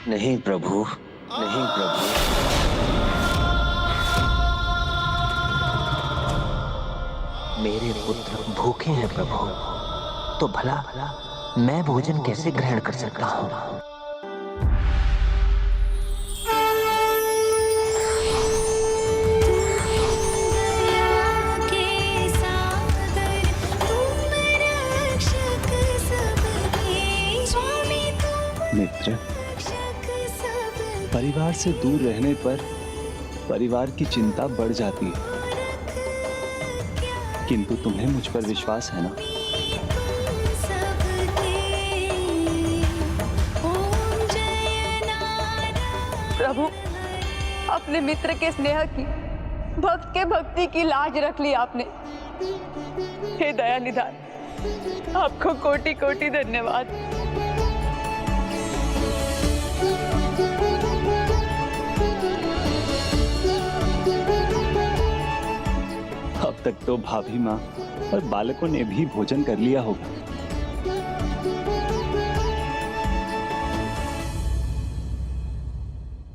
नहीं प्रभु, नहीं प्रभु। मेरे पुत्र भूखे हैं प्रभु, तो भला मैं भोजन कैसे ग्रहण कर सकता हूँ? मित्र, परिवार से दूर रहने पर परिवार की चिंता बढ़ जाती है, किंतु तुम्हें मुझ पर विश्वास है ना? प्रभु, अपने मित्र के स्नेह की, भक्त के भक्ति की लाज रख ली आपने। हे दया निधान, आपको कोटि कोटि धन्यवाद। अब तक तो भाभी माँ और बालकों ने भी भोजन कर लिया होगा।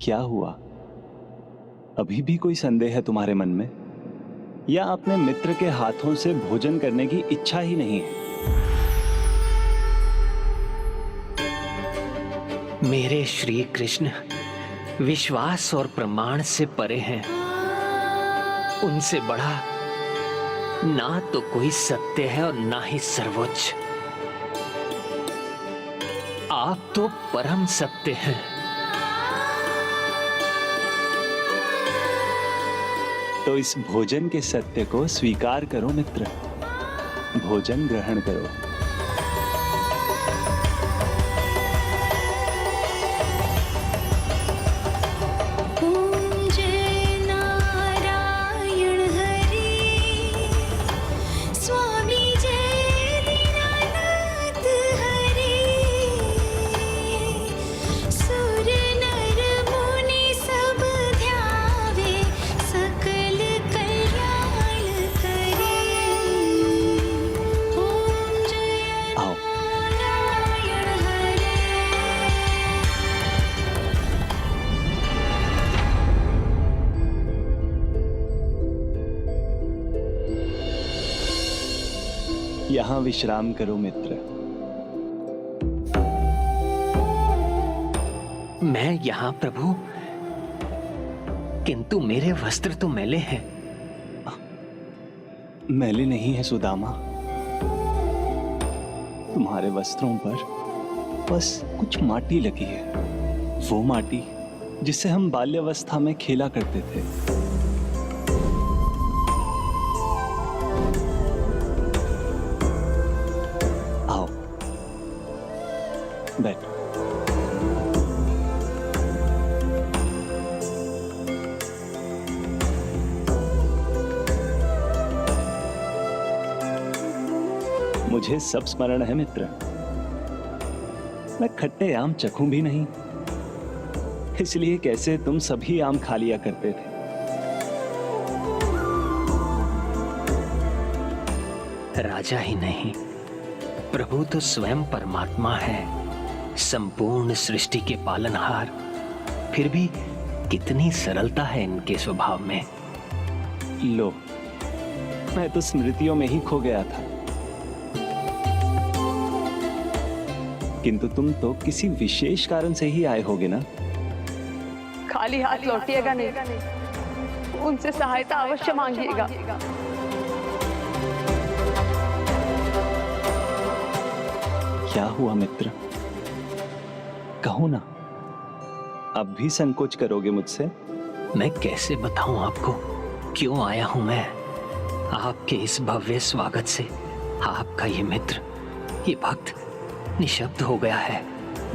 क्या हुआ? अभी भी कोई संदेह है तुम्हारे मन में, या अपने मित्र के हाथों से भोजन करने की इच्छा ही नहीं है? मेरे श्री कृष्ण विश्वास और प्रमाण से परे हैं। उनसे बड़ा ना तो कोई सत्य है और ना ही सर्वोच्च। आप तो परम सत्य हैं। तो इस भोजन के सत्य को स्वीकार करो मित्र, भोजन ग्रहण करो। यहाँ विश्राम करो मित्र। मैं यहाँ प्रभु, किंतु मेरे वस्त्र तो मैले हैं। मैले नहीं है सुदामा, तुम्हारे वस्त्रों पर बस कुछ माटी लगी है, वो माटी जिससे हम बाल्यावस्था में खेला करते थे। आओ बैठो। मुझे सब स्मरण है मित्र, मैं खट्टे आम चखूं भी नहीं, इसलिए कैसे तुम सभी आम खा लिया करते थे। राजा ही नहीं, प्रभु तो स्वयं परमात्मा है, संपूर्ण सृष्टि के पालनहार। फिर भी कितनी सरलता है इनके स्वभाव में। लो, मैं तो स्मृतियों में ही खो गया था, किंतु तुम तो किसी विशेष कारण से ही आए होगे ना? खाली हाथ लौटिएगा नहीं, उनसे सहायता अवश्य मांगिएगा। क्या हुआ मित्र, कहो ना। अब भी संकोच करोगे मुझसे? मैं कैसे बताऊं आपको क्यों आया हूं मैं। आपके इस भव्य स्वागत से आपका ये मित्र, ये भक्त निशब्द हो गया है।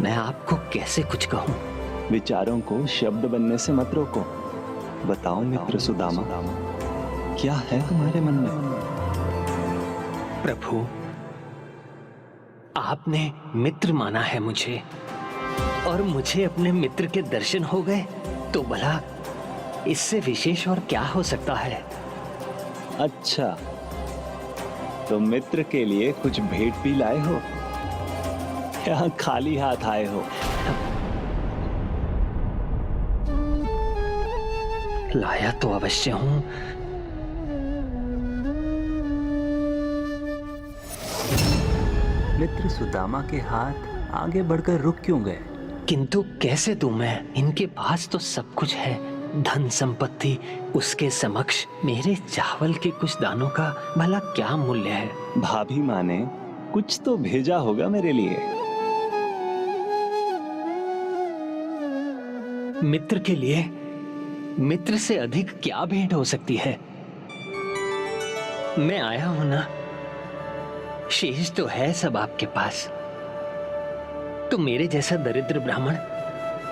मैं आपको कैसे कुछ कहूं। विचारों को शब्द बनने से मत रोको। बताओ मित्र सुदामा, क्या है तुम्हारे मन में? प्रभु, आपने मित्र माना है मुझे, और मुझे अपने मित्र के दर्शन हो गए, तो भला इससे विशेष और क्या हो सकता है। अच्छा, तो मित्र के लिए कुछ भेंट भी लाए हो, यहाँ खाली हाथ आए हो? लाया तो अवश्य हूं। मित्र सुदामा के हाथ आगे बढ़कर रुक क्यों गए? किंतु कैसे दूं मैं? इनके पास तो सब कुछ है, धन संपत्ति। उसके समक्ष मेरे चावल के कुछ दानों का भला क्या मूल्य है? भाभी माँ ने कुछ तो भेजा होगा मेरे लिए। मित्र के लिए मित्र से अधिक क्या भेंट हो सकती है? मैं आया हूं ना, शेष तो है सब आपके पास। तो मेरे जैसा दरिद्र ब्राह्मण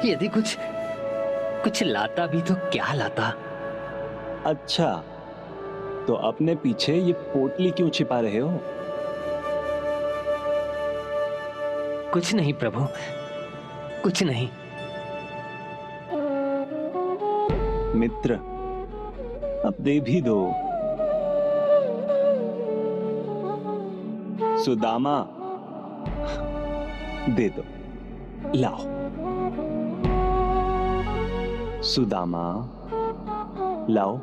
यदि कुछ लाता भी तो क्या लाता? अच्छा, तो अपने पीछे ये पोटली क्यों छिपा रहे हो? कुछ नहीं प्रभु, कुछ नहीं। मित्र, अब दे भी दो। सुदामा, दे दो, लाओ। सुदामा, लाओ।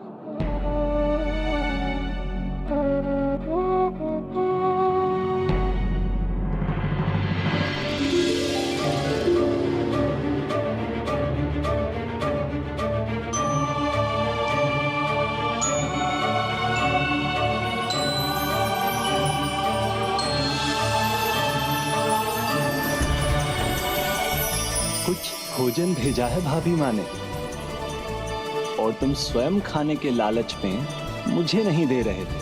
कुछ भोजन भेजा है भाभी माँ ने, और तुम स्वयं खाने के लालच में मुझे नहीं दे रहे थे।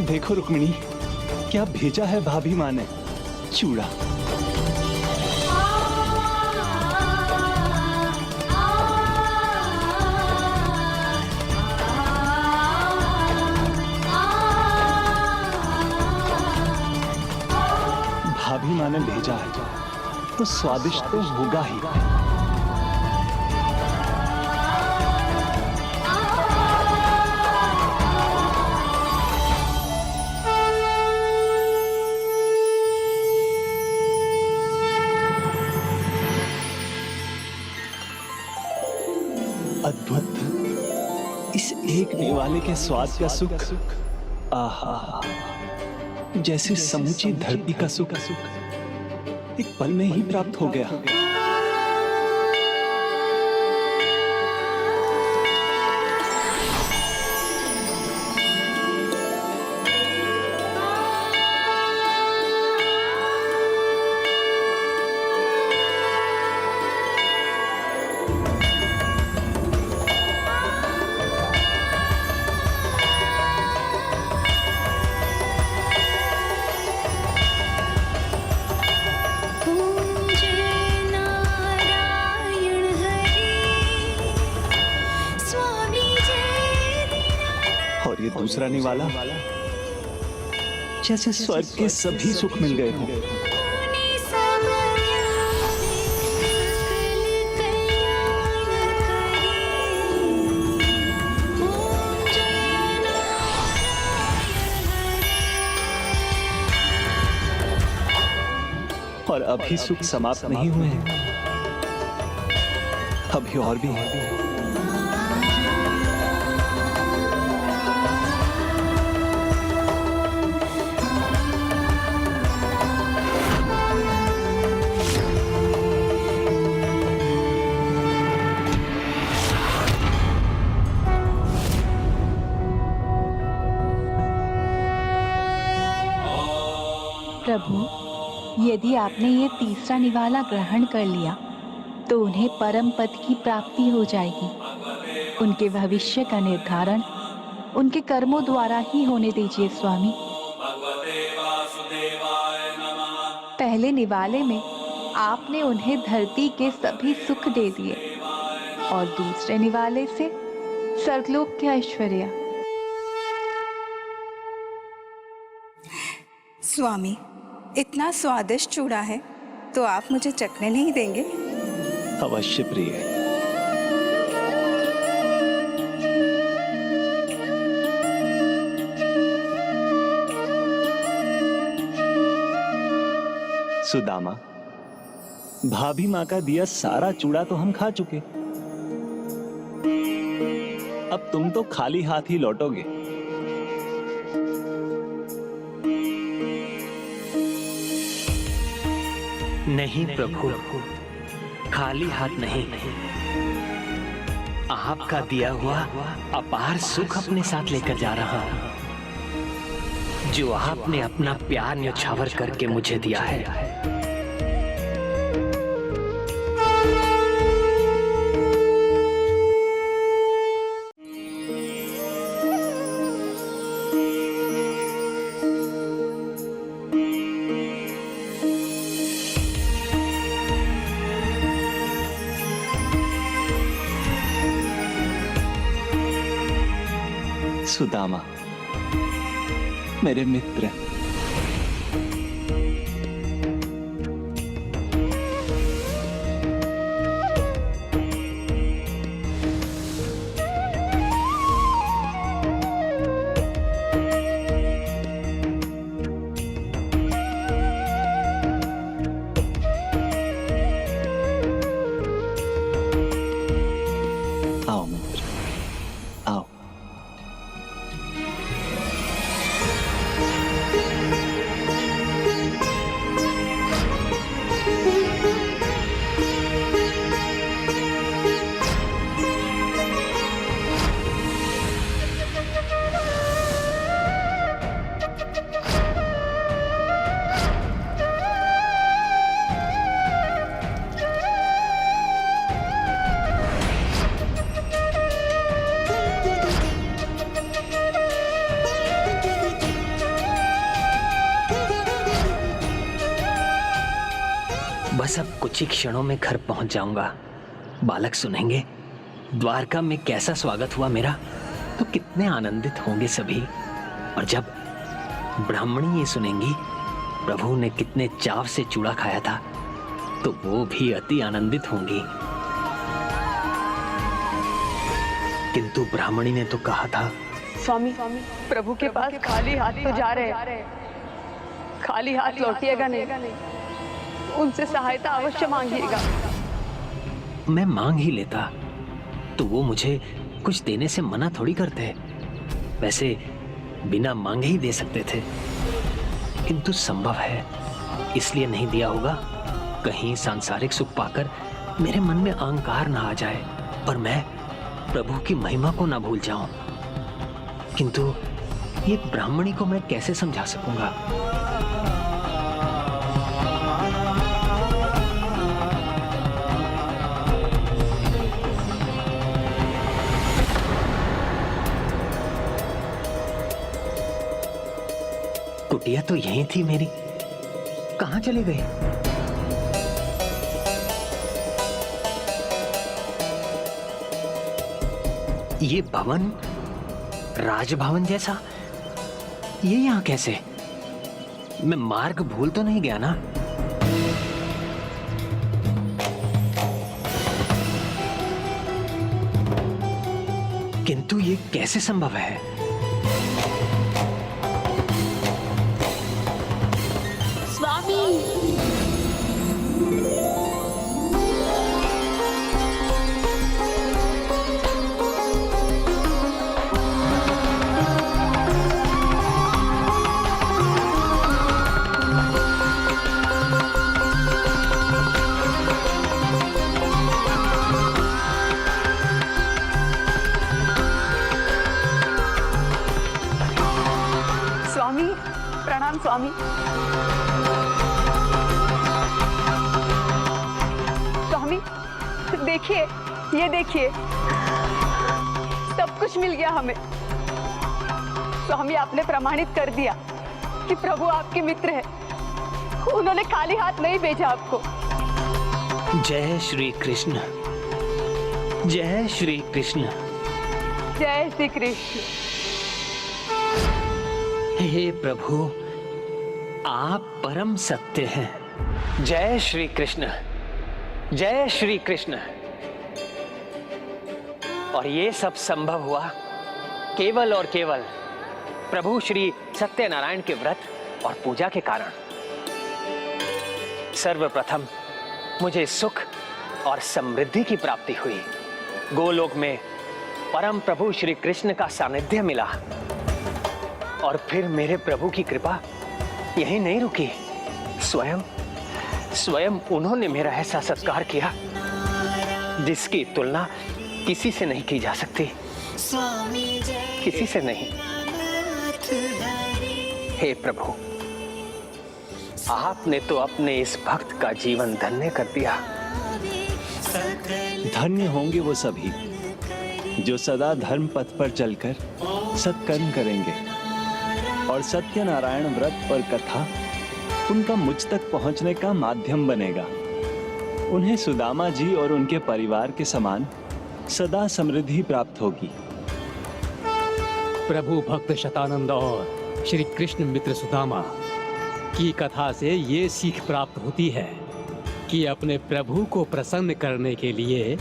देखो रुक्मिणी, क्या भेजा है भाभी माँ ने? चूड़ा। भाभी माँ ने भेजा है तो स्वादिष्ट तो होगा ही। अद्भुत, इस एक निवाले के स्वाद का सुख, आहा, जैसे समूची धरती का सुख एक पल में ही प्राप्त हो गया। और ये दूसरा निवाला जैसे स्वर्ग के सभी सुख मिल गए हों। और अभी सुख समाप्त नहीं हुए हैं, अभी और भी है। प्रभु, यदि आपने ये तीसरा निवाला ग्रहण कर लिया तो उन्हें परम पद की प्राप्ति हो जाएगी। उनके भविष्य का निर्धारण उनके कर्मों द्वारा ही होने दीजिए स्वामी। पहले निवाले में आपने उन्हें धरती के सभी सुख दे दिए और दूसरे निवाले से स्वर्गलोक के ऐश्वर्य। स्वामी, इतना स्वादिष्ट चूड़ा है तो आप मुझे चखने नहीं देंगे? अवश्य प्रिय। सुदामा, भाभी माँ का दिया सारा चूड़ा तो हम खा चुके, अब तुम तो खाली हाथ ही लौटोगे। नहीं प्रभु, खाली हाथ नहीं। आपका दिया हुआ अपार सुख अपने साथ लेकर जा रहा हूं, जो आपने अपना प्यार न्यौछावर करके मुझे दिया है। सुदामा, मेरे मित्र, आओ मित्र, आओ। बस अब कुछ ही क्षणों में घर पहुंच जाऊंगा। बालक सुनेंगे द्वारका में कैसा स्वागत हुआ मेरा, तो कितने आनंदित होंगे सभी। और जब ब्राह्मणी ये सुनेंगी प्रभु ने कितने चाव से चूड़ा खाया था, तो वो भी अति आनंदित होंगी। किंतु ब्राह्मणी ने तो कहा था, स्वामी प्रभु के पास खाली हाथ तो जा रहे हैं, खाली हाथ लौटिएगा नहीं, उनसे सहायता अवश्य मांगिएगा। मैं मांग ही लेता तो वो मुझे कुछ देने से मना थोड़ी करते, वैसे बिना मांगे ही दे सकते थे, किंतु संभव है इसलिए नहीं दिया होगा। कहीं सांसारिक सुख पाकर मेरे मन में अहंकार ना आ जाए और मैं प्रभु की महिमा को ना भूल जाऊं। किंतु ये ब्राह्मणी को मैं कैसे समझा सकूंगा? कुटिया तो यहीं थी मेरी, कहां चली गई? ये भवन राजभवन जैसा, ये यहां कैसे? मैं मार्ग भूल तो नहीं गया ना? किंतु ये कैसे संभव है? प्रणाम स्वामी। स्वामी देखिए, ये देखिए, सब कुछ मिल गया हमें। स्वामी आपने प्रमाणित कर दिया कि प्रभु आपके मित्र है, उन्होंने खाली हाथ नहीं भेजा आपको। जय श्री कृष्ण, जय श्री कृष्ण। जय श्री कृष्ण। हे प्रभु, आप परम सत्य हैं। जय श्री कृष्ण, जय श्री कृष्ण। और ये सब संभव हुआ केवल और केवल प्रभु श्री सत्यनारायण के व्रत और पूजा के कारण। सर्वप्रथम मुझे सुख और समृद्धि की प्राप्ति हुई। गोलोक में परम प्रभु श्री कृष्ण का सानिध्य मिला। और फिर मेरे प्रभु की कृपा यहीं नहीं रुकी, स्वयं उन्होंने मेरा ऐसा सत्कार किया जिसकी तुलना किसी से नहीं की जा सकती, किसी से नहीं। हे प्रभु, आपने तो अपने इस भक्त का जीवन धन्य कर दिया। धन्य होंगे वो सभी जो सदा धर्म पथ पर चलकर सत्कर्म करेंगे और सत्यनारायण व्रत और कथा उनका मुझ तक पहुंचने का माध्यम बनेगा। उन्हें सुदामा जी और उनके परिवार के समान सदा समृद्धि प्राप्त होगी। प्रभु भक्त शतानंद और श्री कृष्ण मित्र सुदामा की कथा से ये सीख प्राप्त होती है कि अपने प्रभु को प्रसन्न करने के लिए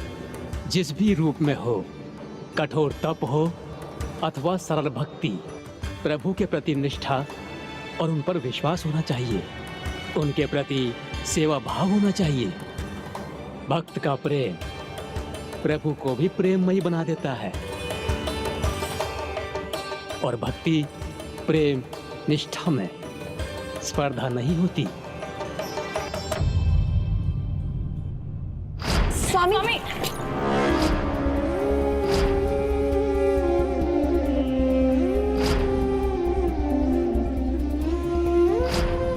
जिस भी रूप में हो, कठोर तप हो अथवा सरल भक्ति, प्रभु के प्रति निष्ठा और उन पर विश्वास होना चाहिए। उनके प्रति सेवा भाव होना चाहिए। भक्त का प्रेम प्रभु को भी प्रेममयी बना देता है और भक्ति, प्रेम, निष्ठा में स्पर्धा नहीं होती। स्वामी,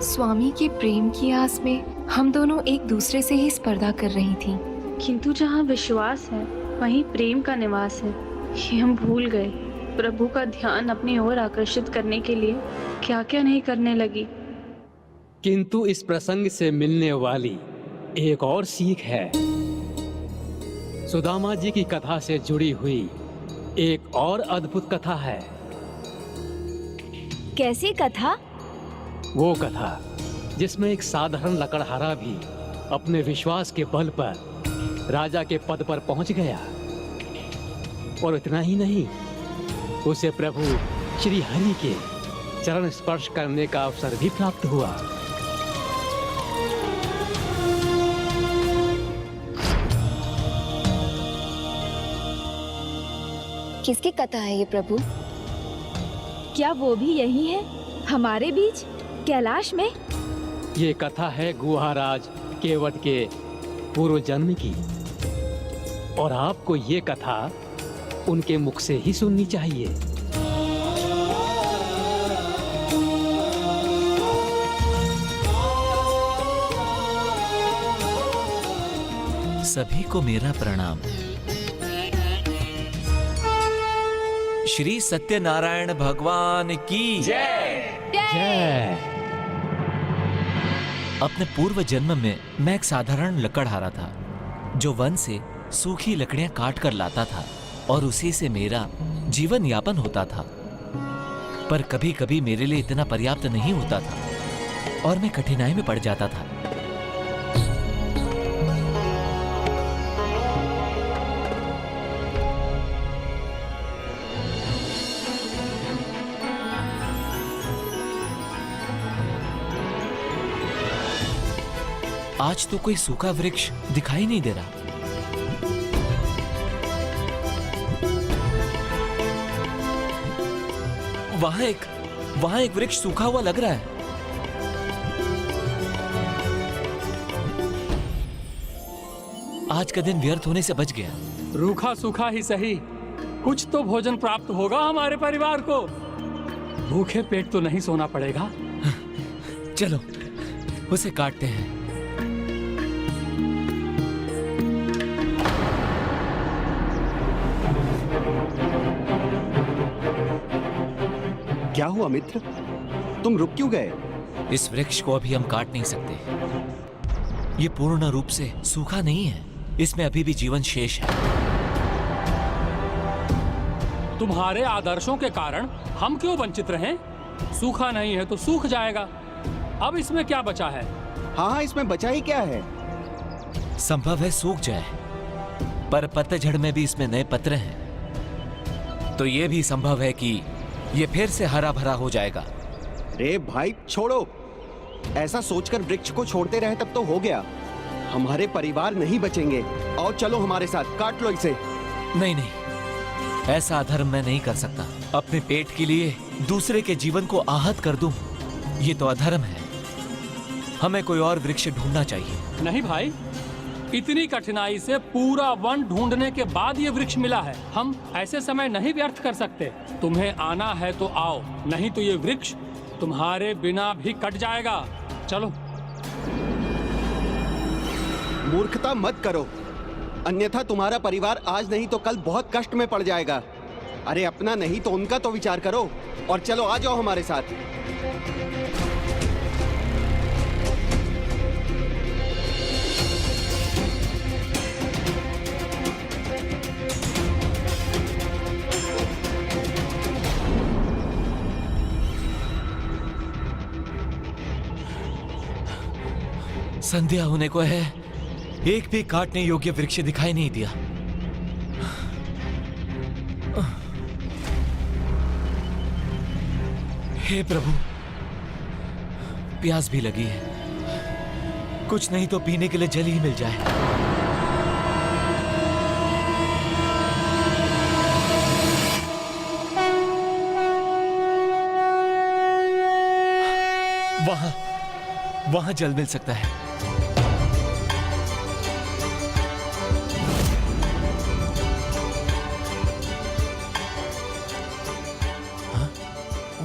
स्वामी के प्रेम की आस में हम दोनों एक दूसरे से ही स्पर्धा कर रही थीं। किंतु जहाँ विश्वास है वहीं प्रेम का निवास है। ये हम भूल गए। प्रभु का ध्यान अपनी ओर आकर्षित करने के लिए क्या क्या नहीं करने लगी। किंतु इस प्रसंग से मिलने वाली एक और सीख है। सुदामा जी की कथा से जुड़ी हुई एक और अद्भुत कथा है। कैसी कथा? वो कथा जिसमें एक साधारण लकड़हारा भी अपने विश्वास के बल पर राजा के पद पर पहुंच गया। और इतना ही नहीं, उसे प्रभु श्री हरि के चरण स्पर्श करने का अवसर भी प्राप्त हुआ। किसकी कथा है ये प्रभु? क्या वो भी यही है हमारे बीच कैलाश में? ये कथा है गुहाराज केवट के पूर्व जन्म की और आपको ये कथा उनके मुख से ही सुननी चाहिए। सभी को मेरा प्रणाम। श्री सत्यनारायण भगवान की जय। जय। अपने पूर्व जन्म में मैं एक साधारण लकड़हारा था जो वन से सूखी लकड़ियां काट कर लाता था और उसी से मेरा जीवन यापन होता था। पर कभी कभी मेरे लिए इतना पर्याप्त नहीं होता था और मैं कठिनाई में पड़ जाता था। आज तो कोई सूखा वृक्ष दिखाई नहीं दे रहा। वहां एक वृक्ष सूखा हुआ लग रहा है। आज का दिन व्यर्थ होने से बच गया। रूखा सूखा ही सही, कुछ तो भोजन प्राप्त होगा हमारे परिवार को। भूखे पेट तो नहीं सोना पड़ेगा। चलो उसे काटते हैं। क्या हुआ मित्र, तुम रुक क्यों गए? इस वृक्ष को अभी हम काट नहीं सकते। ये पूर्ण रूप से सूखा नहीं है, इसमें अभी भी जीवन शेष है। तुम्हारे आदर्शों के कारण हम क्यों वंचित रहें? सूखा नहीं है तो सूख जाएगा। अब इसमें क्या बचा है? हाँ, इसमें बचा ही क्या है? संभव है सूख जाए, पर पतझड़ में भी इसमें नए पत्र हैं। तो यह भी संभव है कि यह फिर से हरा भरा हो जाएगा। रे भाई छोड़ो, ऐसा सोचकर वृक्ष को छोड़ते रहे तब तो हो गया। हमारे परिवार नहीं बचेंगे। और चलो हमारे साथ, काट लो इसे। नहीं नहीं, ऐसा अधर्म मैं नहीं कर सकता। अपने पेट के लिए दूसरे के जीवन को आहत कर दूं, ये तो अधर्म है। हमें कोई और वृक्ष ढूंढना चाहिए। नहीं भाई, इतनी कठिनाई से पूरा वन ढूंढने के बाद ये वृक्ष मिला है। हम ऐसे समय नहीं व्यर्थ कर सकते। तुम्हें आना है तो आओ, नहीं तो ये वृक्ष तुम्हारे बिना भी कट जाएगा। चलो। मूर्खता मत करो, अन्यथा तुम्हारा परिवार आज नहीं तो कल बहुत कष्ट में पड़ जाएगा। अरे अपना नहीं तो उनका तो विचार करो। और चलो आ जाओ हमारे साथ। संध्या होने को है, एक भी काटने योग्य वृक्ष दिखाई नहीं दिया। हे प्रभु, प्यास भी लगी है। कुछ नहीं तो पीने के लिए जल ही मिल जाए। वहां जल मिल सकता है।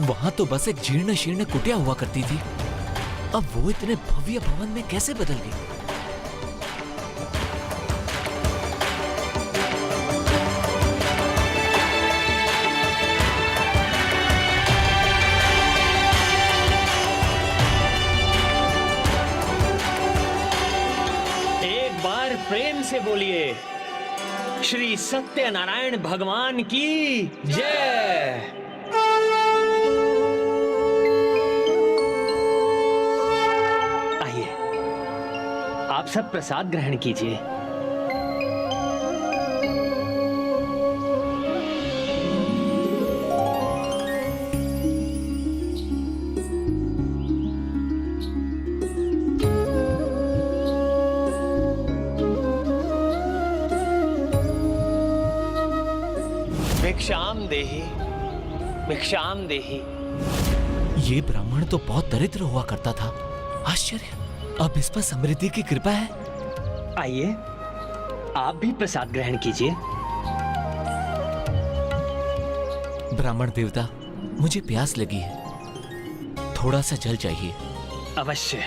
वहां तो बस एक जीर्ण शीर्ण कुटिया हुआ करती थी, अब वो इतने भव्य भवन में कैसे बदल गई? एक बार प्रेम से बोलिए, श्री सत्यनारायण भगवान की जय। आप सब प्रसाद ग्रहण कीजिए। भिक्षाम देहि, भिक्षाम देहि। ये ब्राह्मण तो बहुत दरिद्र हुआ करता था। आश्चर्य, अब इस पर समृद्धि की कृपा है। आइए, आप भी प्रसाद ग्रहण कीजिए। ब्राह्मण देवता, मुझे प्यास लगी है, थोड़ा सा जल चाहिए। अवश्य।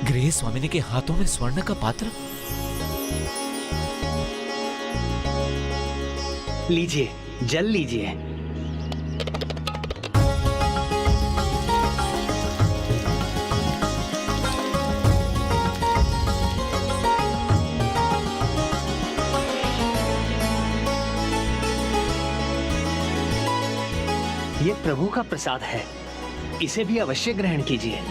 गृह स्वामिनी के हाथों में स्वर्ण का पात्र। लीजिए, जल लीजिए। ये प्रभु का प्रसाद है, इसे भी अवश्य ग्रहण कीजिए।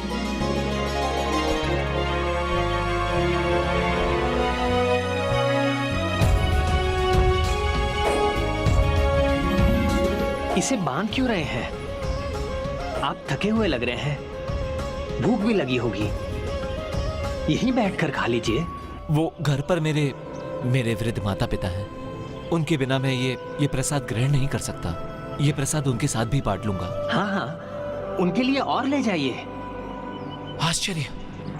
इसे बांध क्यों रहे हैं? आप थके हुए लग रहे हैं, भूख भी लगी होगी। यहीं बैठकर खा लीजिए। वो घर पर मेरे वृद्ध माता पिता हैं। उनके बिना मैं ये प्रसाद ग्रहण नहीं कर सकता। ये प्रसाद उनके साथ भी बांट लूंगा। हाँ हाँ, उनके लिए और ले जाइए। आश्चर्य,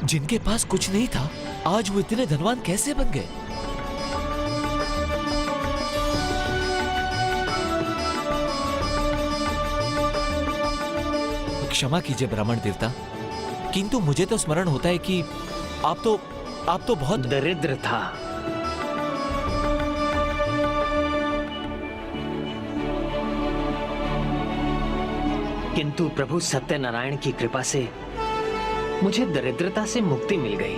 जिनके पास कुछ नहीं था आज वो इतने धनवान कैसे बन गए? क्षमा कीजिए ब्राह्मण देवता, किंतु मुझे तो स्मरण होता है कि आप तो बहुत दरिद्र था। किंतु प्रभु सत्यनारायण की कृपा से मुझे दरिद्रता से मुक्ति मिल गई।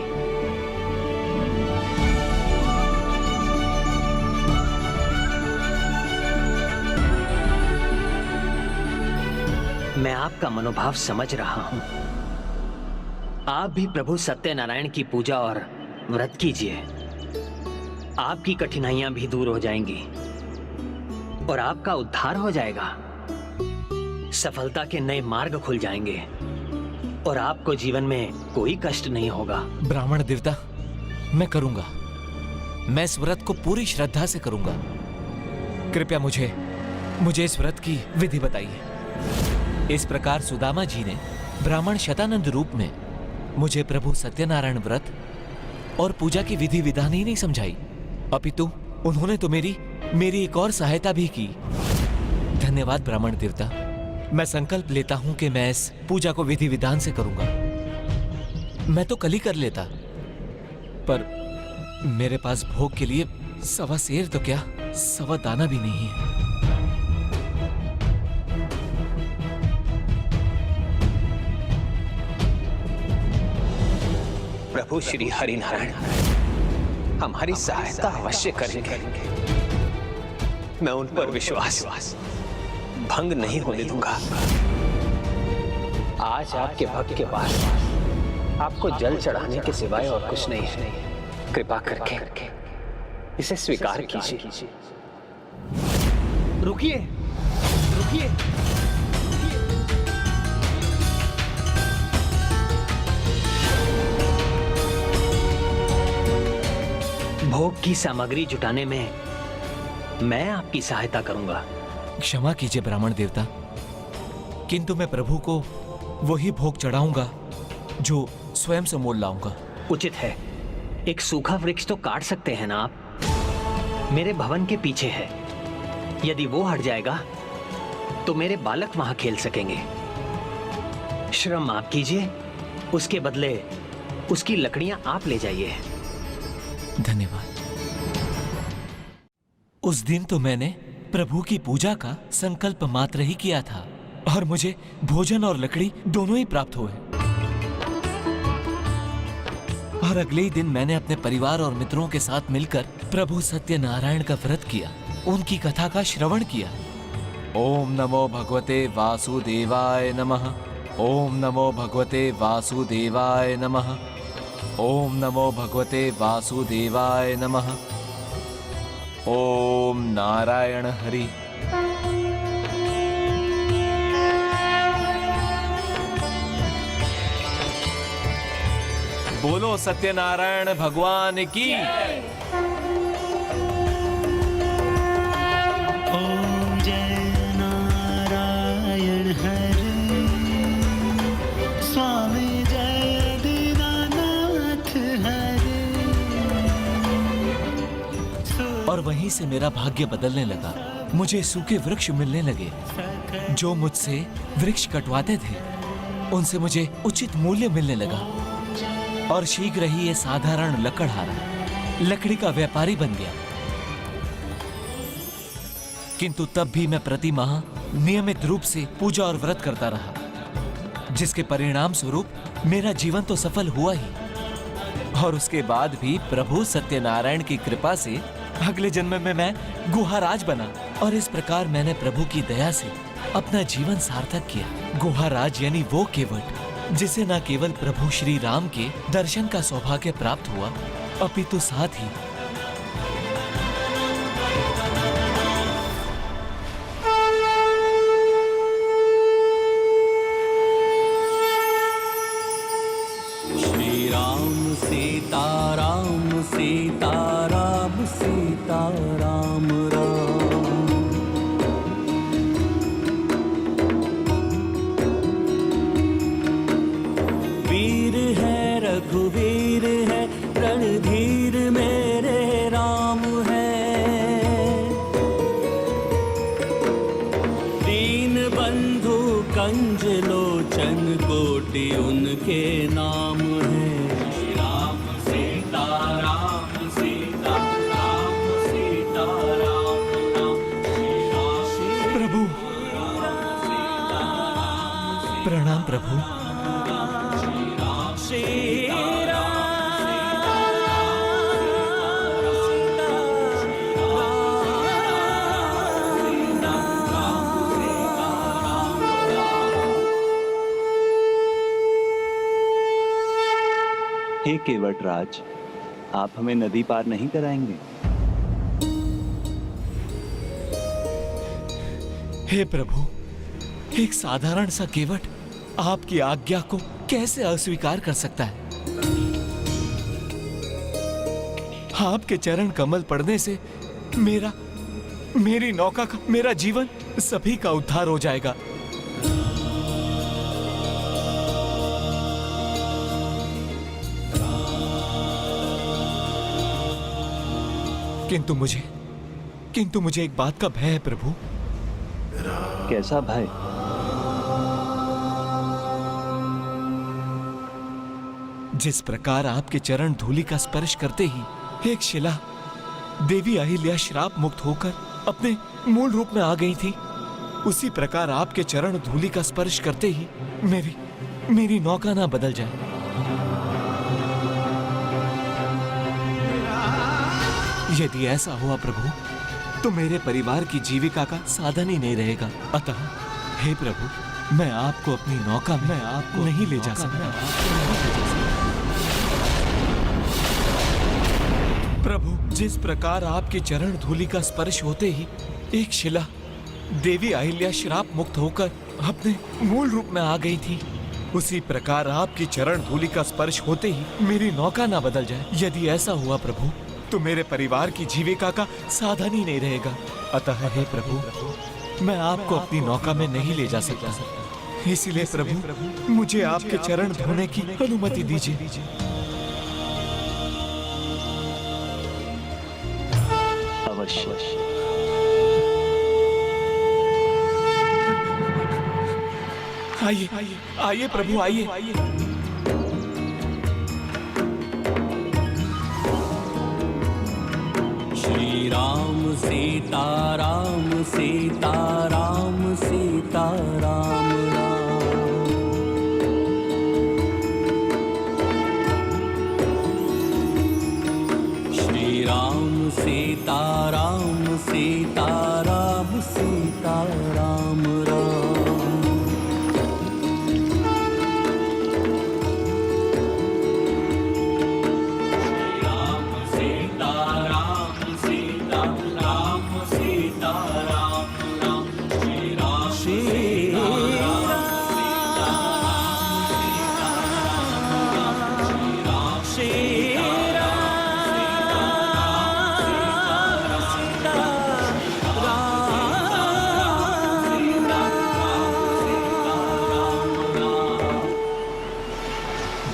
मैं आपका मनोभाव समझ रहा हूं। आप भी प्रभु सत्यनारायण की पूजा और व्रत कीजिए। आपकी कठिनाइयां भी दूर हो जाएंगी और आपका उद्धार हो जाएगा। सफलता के नए मार्ग खुल जाएंगे और आपको जीवन में कोई कष्ट नहीं होगा। ब्राह्मण देवता, मैं करूंगा। मैं इस व्रत को पूरी श्रद्धा से करूंगा। कृपया मुझे इस व्रत की विधि बताइए। इस प्रकार सुदामा जी ने ब्राह्मण शतानंद रूप में मुझे प्रभु सत्यनारायण व्रत और पूजा की विधि विधान ही नहीं समझाई, अपितु उन्होंने तो मेरी एक और सहायता भी की। धन्यवाद ब्राह्मण देवता। मैं संकल्प लेता हूं कि मैं इस पूजा को विधि विधान से करूंगा। मैं तो कल ही कर लेता, पर मेरे पास भोग के लिए 1.25 सेर तो क्या 1.25 दाना भी नहीं है। प्रभु श्री हरिनारायण हमारी सहायता अवश्य करेंगे। मैं उन पर विश्वास भंग नहीं होने दूंगा। आज आपके भक्त के पास आपको जल चढ़ाने के सिवाय और कुछ नहीं है। कृपा करके इसे स्वीकार कीजिए। रुकिए। भोग की सामग्री जुटाने में मैं आपकी सहायता करूंगा। क्षमा कीजिए ब्राह्मण देवता, किंतु मैं प्रभु को वही भोग चढ़ाऊंगा जो स्वयं से मोल लाऊंगा। उचित है। एक सूखा वृक्ष तो काट सकते हैं ना आप। मेरे भवन के पीछे है। यदि वो हट जाएगा तो मेरे बालक वहां खेल सकेंगे। श्रम आप कीजिए, उसके बदले उसकी लकड़ियां आप ले जाइए। धन्यवाद। उस दिन तो मैंने प्रभु की पूजा का संकल्प मात्र ही किया था और मुझे भोजन और लकड़ी दोनों ही प्राप्त हुए। और अगले ही दिन मैंने अपने परिवार और मित्रों के साथ मिलकर प्रभु सत्यनारायण का व्रत किया, उनकी कथा का श्रवण किया। ओम नमो भगवते वासुदेवाय नमः। ओम नमो भगवते वासुदेवाय नमः। ओम नमो भगवते वासुदेवाय नमः। ओम नारायण हरि। बोलो सत्यनारायण भगवान की। ओम जय नारायण हरि। स्वामी जय दीनानाथ हरि। और वहीं से मेरा भाग्य बदलने लगा। मुझे सूखे वृक्ष मिलने लगे। जो मुझसे वृक्ष कटवाते थे उनसे मुझे उचित मूल्य मिलने लगा और शीघ्र ही ये साधारण लकड़हारा लकड़ी का व्यापारी बन गया। किंतु तब भी मैं प्रति माह नियमित रूप से पूजा और व्रत करता रहा, जिसके परिणाम स्वरूप मेरा जीवन तो सफल हुआ ही। और उसके बाद भी प्रभु सत्यनारायण की कृपा से अगले जन्म में मैं गुहाराज बना और इस प्रकार मैंने प्रभु की दया से अपना जीवन सार्थक किया। गुहाराज यानी वो केवट जिसे न केवल प्रभु श्री राम के दर्शन का सौभाग्य प्राप्त हुआ, अपितु साथ ही श्री राम सीताराम सीताराम सीताराम राम। वीर है रघुवीर है रणधीर मेरे राम है। दीन बंधु कंज लोचन कोटि उनके नाम है। राम सीता राम सीता राम सीता हे केवट राज, आप हमें नदी पार नहीं कराएंगे? हे प्रभु, एक साधारण सा केवट आपकी आज्ञा को कैसे अस्वीकार कर सकता है? आपके चरण कमल पड़ने से मेरी नौका का, मेरा जीवन, सभी का उद्धार हो जाएगा। किंतु मुझे एक बात का भय है प्रभु। कैसा भय? जिस प्रकार आपके चरण धूलि का स्पर्श करते ही एक शिला देवी अहिल्या श्राप मुक्त होकर अपने मूल रूप में आ गई थी, उसी प्रकार आपके चरण धूलि का स्पर्श करते ही मेरी नौका ना बदल जाए। यदि ऐसा हुआ प्रभु, तो मेरे परिवार की जीविका का साधन ही नहीं रहेगा। अतः हे प्रभु, मैं आपको अपनी नौका में नहीं ले जा सकता। प्रभु, जिस प्रकार आपके चरण धूलि का स्पर्श होते ही एक शिला देवी अहिल्या श्राप मुक्त होकर अपने मूल रूप में आ गई थी, उसी प्रकार आपकी चरण धूलि का स्पर्श होते ही मेरी नौका ना बदल जाए। यदि ऐसा हुआ प्रभु, तो मेरे परिवार की जीविका का साधन ही नहीं रहेगा। अतः हे प्रभु, मैं आपको अपनी नौका में नहीं ले जा सकता। इसलिए प्रभु, मुझे आपके चरण धोने की अनुमति दीजिए। अवश्य। आइए प्रभु, आइए। श्री राम सीता राम सीता राम सीता राम राम। श्री राम सीता राम सीता राम सीता राम राम।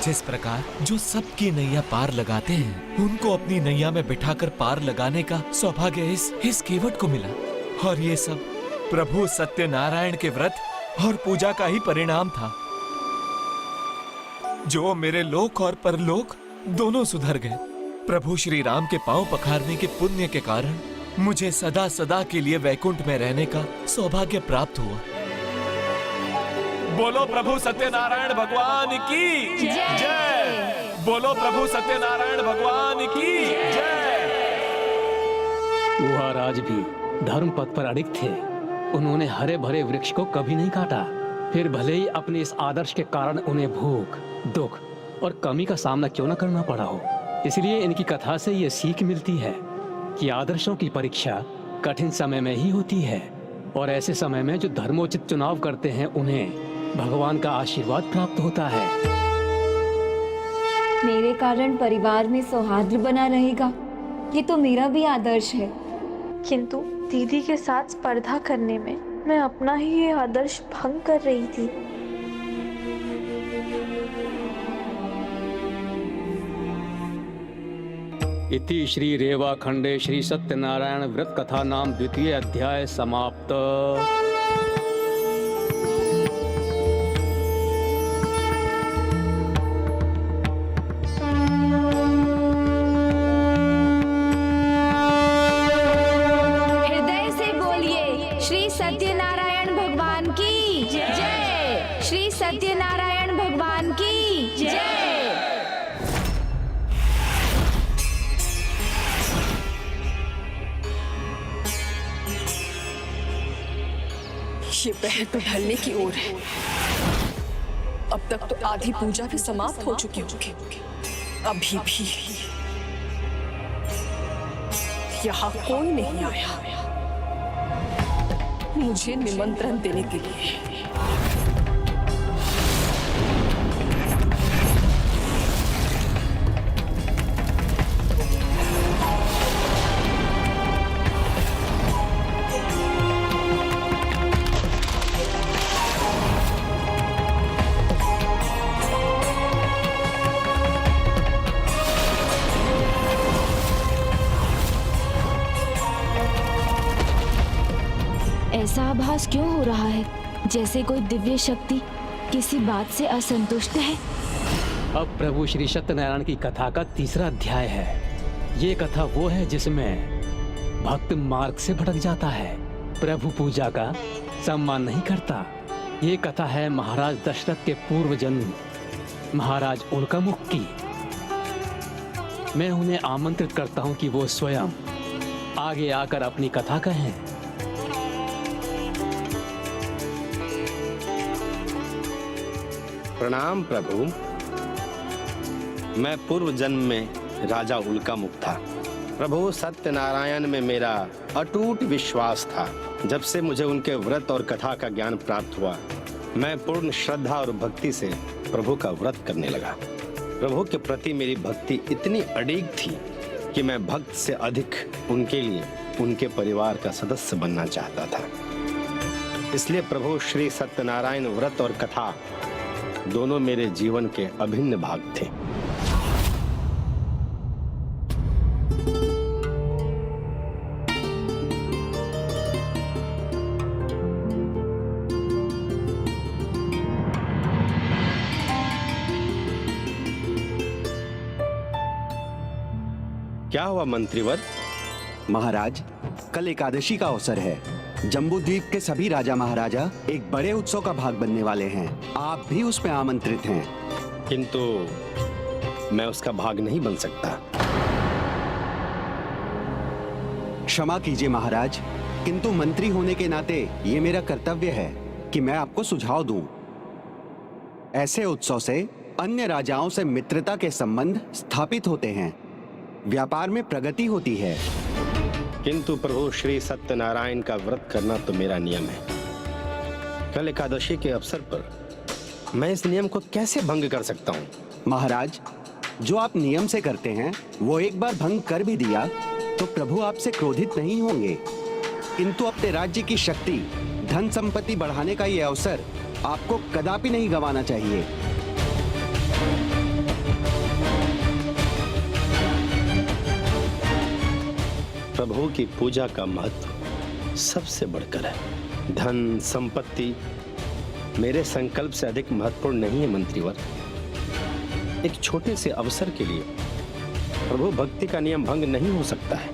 जिस प्रकार जो सबकी नैया पार लगाते हैं, उनको अपनी नैया में बिठाकर पार लगाने का सौभाग्य इस केवट को मिला। और ये सब प्रभु सत्यनारायण के व्रत और पूजा का ही परिणाम था, जो मेरे लोक और परलोक दोनों सुधर गए। प्रभु श्री राम के पांव पखारने के पुण्य के कारण मुझे सदा सदा के लिए वैकुंठ में रहने का सौभाग्य प्राप्त हुआ। बोलो प्रभु सत्यनारायण भगवान की जय। बोलो प्रभु सत्यनारायण भगवान की जय। महाराज भी धर्म पथ पर अडिग थे। उन्होंने हरे भरे वृक्ष को कभी नहीं काटा। फिर भले ही अपने इस आदर्श के कारण उन्हें भूख, दुख और कमी का सामना क्यों न करना पड़ा हो। इसलिए इनकी कथा से ये सीख मिलती है कि आदर्शों की परीक्षा कठिन समय में ही होती है, और ऐसे समय में जो धर्मोचित चुनाव करते हैं उन्हें भगवान का आशीर्वाद प्राप्त होता है। मेरे कारण परिवार में सौहार्द बना रहेगा, ये तो मेरा भी आदर्श है। किंतु दीदी के साथ स्पर्धा करने में मैं अपना ही ये आदर्श भंग कर रही थी। इति श्री रेवा खंडे श्री सत्यनारायण व्रत कथा नाम द्वितीय अध्याय समाप्त। हृदय से बोलिए श्री सत्यनारायण भगवान की जय। श्री सत्यनारायण भगवान की जय। ये पहर तो ढलने की ओर है। अब तक तो आधी पूजा भी समाप्त हो चुकी होगी। अभी भी यहाँ कोई नहीं आया मुझे निमंत्रण देने के लिए। ऐसा आभास क्यों हो रहा है जैसे कोई दिव्य शक्ति किसी बात से असंतुष्ट है? अब प्रभु श्री सत्यनारायण की कथा का तीसरा अध्याय है। ये कथा वो है जिसमें भक्त मार्ग से भटक जाता है, प्रभु पूजा का सम्मान नहीं करता। ये कथा है महाराज दशरथ के पूर्व जन्म महाराज उल्कामुख की। मैं उन्हें आमंत्रित करता हूँ कि वो स्वयं आगे आकर अपनी कथा कहें। प्रणाम प्रभु। मैं पूर्व जन्म में राजा उल्कामुख था। प्रभु सत्यनारायण में मेरा अटूट विश्वास था। जब से मुझे उनके व्रत और कथा का ज्ञान प्राप्त हुआ, मैं पूर्ण श्रद्धा और भक्ति से प्रभु का व्रत करने लगा। प्रभु के प्रति मेरी भक्ति इतनी अडिग थी कि मैं भक्त से अधिक उनके लिए उनके परिवार का सदस्य बनना चाहता था। इसलिए प्रभु श्री सत्यनारायण व्रत और कथा दोनों मेरे जीवन के अभिन्न भाग थे। क्या हुआ मंत्रीवर? महाराज, कल एकादशी का अवसर है। जम्बूद्वीप के सभी राजा महाराजा एक बड़े उत्सव का भाग बनने वाले हैं। आप भी उसमें आमंत्रित हैं। किंतु मैं उसका भाग नहीं बन सकता। क्षमा कीजिए महाराज, किंतु मंत्री होने के नाते ये मेरा कर्तव्य है कि मैं आपको सुझाव दूं। ऐसे उत्सव से अन्य राजाओं से मित्रता के संबंध स्थापित होते हैं, व्यापार में प्रगति होती है। किंतु प्रभु श्री सत्यनारायण का व्रत करना तो मेरा नियम है। कल एकादशी के अवसर पर मैं इस नियम को कैसे भंग कर सकता हूँ? महाराज, जो आप नियम से करते हैं वो एक बार भंग कर भी दिया तो प्रभु आपसे क्रोधित नहीं होंगे। किंतु अपने राज्य की शक्ति, धन संपत्ति बढ़ाने का ये अवसर आपको कदापि नहीं गंवाना चाहिए। प्रभु की पूजा का महत्व सबसे बढ़कर है। धन संपत्ति मेरे संकल्प से अधिक महत्वपूर्ण नहीं है मंत्रीवर। एक छोटे से अवसर के लिए प्रभु भक्ति का नियम भंग नहीं हो सकता है।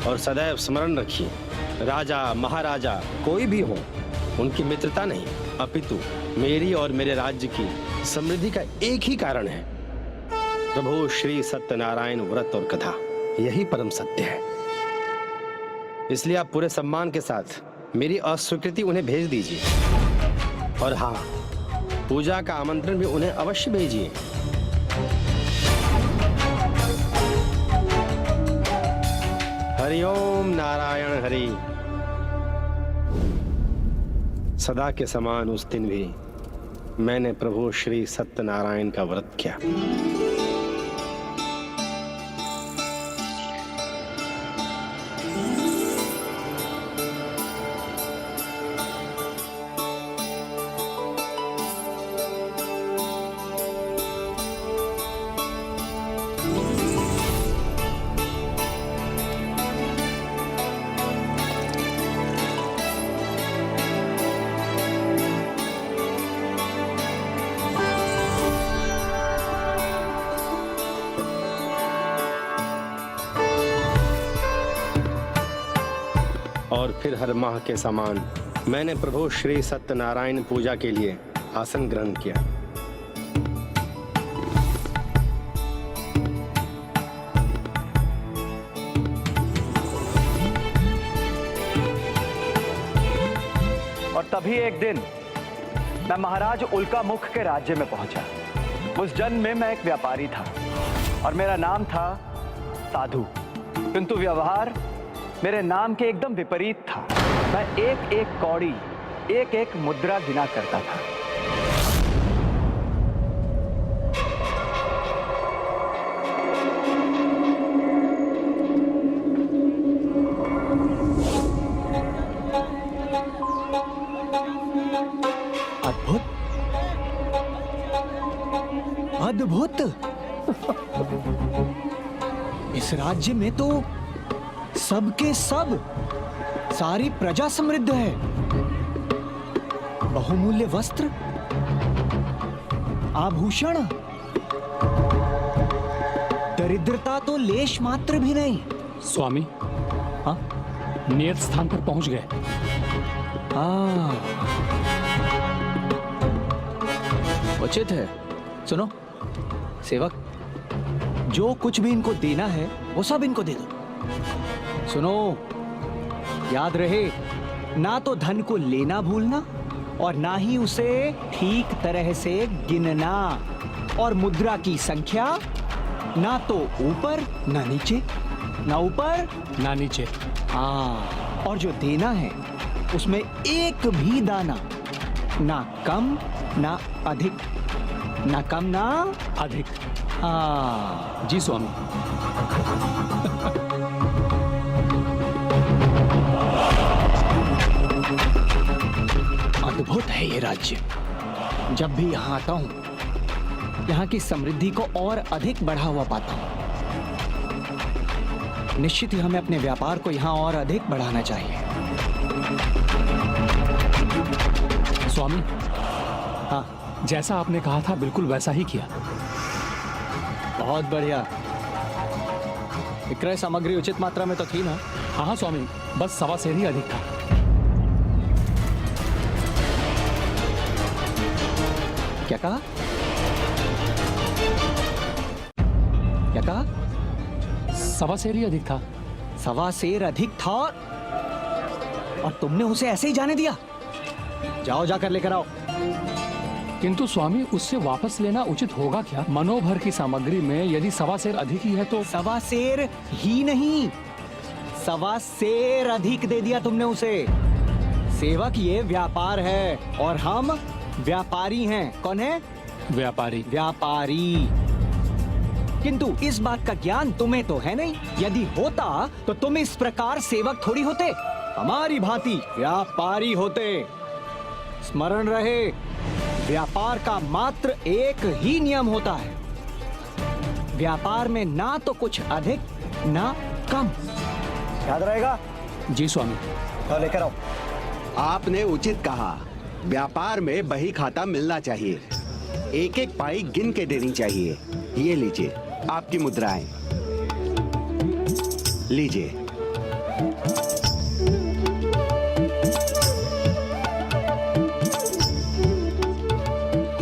और सदैव स्मरण रखिए, राजा महाराजा कोई भी हो, उनकी मित्रता नहीं अपितु मेरी और मेरे राज्य की समृद्धि का एक ही कारण है, प्रभु श्री सत्यनारायण व्रत और कथा। यही परम सत्य है। इसलिए आप पूरे सम्मान के साथ मेरी अस्वीकृति उन्हें भेज दीजिए। और हाँ, पूजा का आमंत्रण भी उन्हें अवश्य भेजिए। हरिओम नारायण हरि। सदा के समान उस दिन भी मैंने प्रभु श्री सत्यनारायण का व्रत किया। और फिर हर माह के समान मैंने प्रभु श्री सत्यनारायण पूजा के लिए आसन ग्रहण किया। और तभी एक दिन मैं महाराज उल्कामुख के राज्य में पहुंचा। उस जन्म में मैं एक व्यापारी था। और मेरा नाम था साधु, किंतु व्यवहार मेरे नाम के एकदम विपरीत था। मैं एक एक कौड़ी, एक एक मुद्रा गिना करता था। अद्भुत। इस राज्य में तो सबके सब, सारी प्रजा समृद्ध है। बहुमूल्य वस्त्र, आभूषण, दरिद्रता तो लेश मात्र भी नहीं। स्वामी, हाँ, नियत स्थान पर पहुंच गए। हाँ, उचित है। सुनो सेवक, जो कुछ भी इनको देना है वो सब इनको दे दो। सुनो, याद रहे, ना तो धन को लेना भूलना और ना ही उसे ठीक तरह से गिनना, और मुद्रा की संख्या ना तो ऊपर ना नीचे, ना ऊपर ना नीचे। हाँ, और जो देना है उसमें एक भी दाना ना कम ना अधिक, ना कम ना अधिक। हाँ जी स्वामी। अद्भुत है ये राज्य। जब भी यहाँ आता हूँ, यहाँ की समृद्धि को और अधिक बढ़ा हुआ पाता हूँ। निश्चित ही हमें अपने व्यापार को यहाँ और अधिक बढ़ाना चाहिए। स्वामी, हाँ, जैसा आपने कहा था बिल्कुल वैसा ही किया। बहुत बढ़िया। विक्रय सामग्री उचित मात्रा में तो थी ना? हाँ हाँ स्वामी, बस 1.25 सेर ही अधिक था। क्या कहा? क्या कहा? 1.25 सेर ही अधिक था। 1.25 सेर अधिक था और तुमने उसे ऐसे ही जाने दिया? जाओ, जाकर लेकर आओ। किंतु स्वामी, उससे वापस लेना उचित होगा क्या? मनोभर की सामग्री में यदि 1.25 सेर अधिक ही है तो। 1.25 सेर ही नहीं, 1.25 सेर अधिक दे दिया तुमने उसे। सेवक, ये व्यापार है और हम व्यापारी हैं। कौन है? व्यापारी। व्यापारी। किंतु इस बात का ज्ञान तुम्हें तो है नहीं। यदि होता तो तुम इस प्रकार सेवक थोड़ी होते, हमारी भांति व्यापारी होते। स्मरण रहे, व्यापार का मात्र एक ही नियम होता है। व्यापार में ना तो कुछ अधिक ना कम। याद रहेगा? जी स्वामी। तो लेकर आओ। आपने उचित कहा, व्यापार में बही खाता मिलना चाहिए। एक एक पाई गिन के देनी चाहिए। ये लीजिए आपकी मुद्राएं, लीजिए।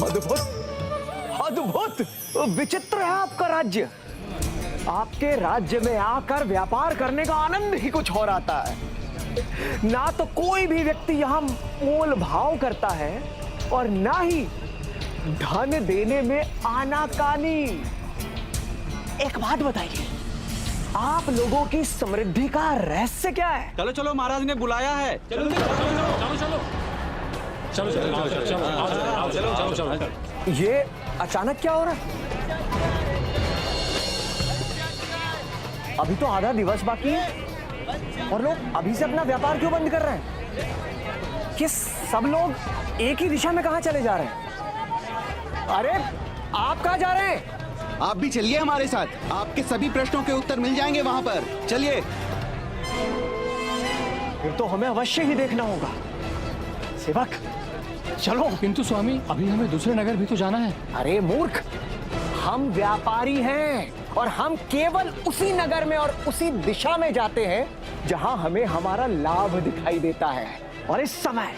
अद्भुत, अद्भुत, विचित्र है आपका राज्य। आपके राज्य में आकर व्यापार करने का आनंद ही कुछ और आता है। ना तो कोई भी व्यक्ति यहाँ मोल भाव करता है और ना ही धन देने में आनाकानी। एक बात बताइए, आप लोगों की समृद्धि का रहस्य क्या है? चलो चलो, महाराज ने बुलाया है। चलो चलो चलो चलो चलो चलो चलो। ये अचानक क्या हो रहा है? अभी तो आधा दिवस बाकी है और लोग अभी से अपना व्यापार क्यों बंद कर रहे हैं? कि सब लोग एक ही दिशा में कहां चले जा रहे हैं? अरे आप कहां जा रहे हैं? आप भी चलिए हमारे साथ, आपके सभी प्रश्नों के उत्तर मिल जाएंगे वहां पर। चलिए। फिर तो हमें अवश्य ही देखना होगा। सेवक चलो। किंतु स्वामी, अभी हमें दूसरे नगर भी तो जाना है। अरे मूर्ख, हम व्यापारी हैं और हम केवल उसी नगर में और उसी दिशा में जाते हैं जहां हमें हमारा लाभ दिखाई देता है, और इस समय